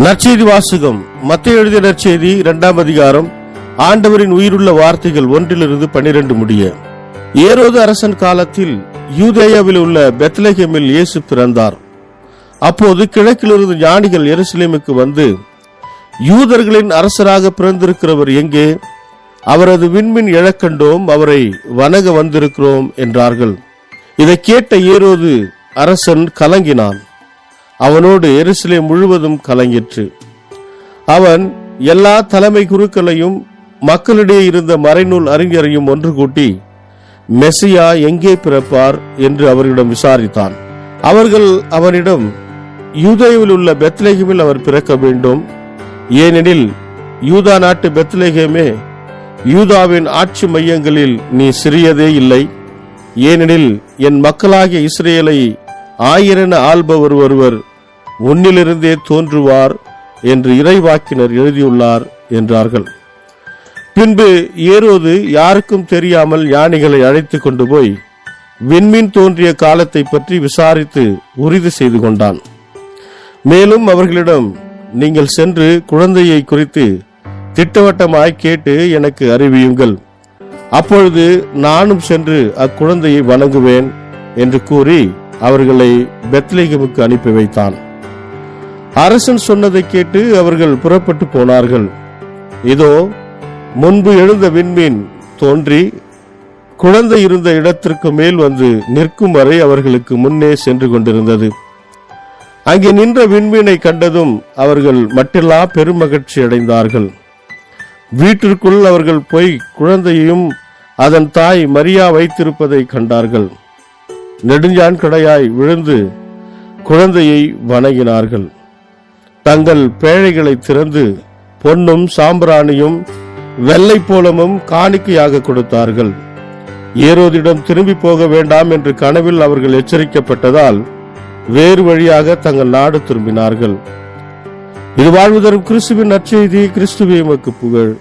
நற்செய்தி வாசகம். மத்தேயு எழுதிய நற்செய்தி 2ஆம் அதிகாரம். ஆண்டவரின் உயிருள்ள வார்த்தைகள் 1-12 முடிய. ஏரோது அரசன் காலத்தில் யூதேயாவில் உள்ள பெத்லகேமில் இயேசு பிறந்தார். அப்போது கிழக்கிலிருந்து ஞானிகள் எருசலேமுக்கு வந்து, யூதர்களின் அரசராக பிறந்திருக்கிறவர் எங்கே? அவரது விண்மீன் எழக்கண்டோம், அவரை வணங்க வந்திருக்கிறோம் என்றார்கள். இதை கேட்ட ஏரோது அரசன் கலங்கினான். அவனோடு எருசலேம் முழுவதும் கலங்கிற்று. அவன் எல்லா தலைமை குருக்களையும் மக்களிடையே இருந்த மறைநூல் அறிஞரையும் ஒன்று கூட்டி, மெசியா எங்கே பிறப்பார் என்று அவர்களிடம் விசாரித்தான். அவர்கள் அவனிடம், யூதேயாவில் உள்ள பெத்லகேமில் அவர் பிறக்க வேண்டும். ஏனெனில் யூதா நாட்டு பெத்லகேமே, யூதாவின் ஆட்சி மையங்களில் நீ சிறியதே இல்லை. ஏனெனில் என் மக்களாகிய இஸ்ரேலை ஆயிரென ஆள்பவர் ஒருவர் உன்னிலிருந்தே தோன்றுவார் என்று இறைவாக்கினர் எழுதியுள்ளார் என்றார்கள். பின்பு ஏரோது யாருக்கும் தெரியாமல் ஞானிகளை அழைத்து கொண்டு போய் விண்மீன் தோன்றிய காலத்தை பற்றி விசாரித்து உறுதி செய்து கொண்டான். மேலும் அவர்களிடம், நீங்கள் சென்று குழந்தையை குறித்து திட்டவட்டமாய் கேட்டு எனக்கு அறிவியுங்கள். அப்பொழுது நானும் சென்று அக்குழந்தையை வணங்குவேன் என்று கூறி அவர்களை பெத்லகேமுக்கு அனுப்பி வைத்தான். அரசன் சொன்னதை கேட்டு அவர்கள் புறப்பட்டு போனார்கள். இதோ, முன்பு எழுந்த விண்மீன் தோன்றி குழந்தை இருந்த இடத்திற்கு மேல் வந்து நிற்கும் வரை அவர்களுக்கு முன்னே சென்று கொண்டிருந்தது. அங்கே நின்ற விண்மீனை கண்டதும் அவர்கள் மட்டில்லா பெருமகிழ்ச்சி அடைந்தார்கள். வீட்டிற்குள் அவர்கள் போய் குழந்தையையும் அதன் தாய் மரியா வைத்திருப்பதை கண்டார்கள். நெடுஞ்சான் கடையாய் விழுந்து குழந்தையை வணங்கினார்கள். தங்கள் பேழைகளை திறந்து பொன்னும் சாம்பிராணியும் வெள்ளை போலமும் காணிக்கையாக கொடுத்தார்கள். ஏரோதிடம் திரும்பி போக வேண்டாம் என்று கனவில் அவர்கள் எச்சரிக்கப்பட்டதால் வேறு வழியாக தங்கள் நாடு திரும்பினார்கள். இது வாழ்வு தரும் கிறிஸ்துவின் நற்செய்தி. கிறிஸ்துவே உமக்கு புகழ்.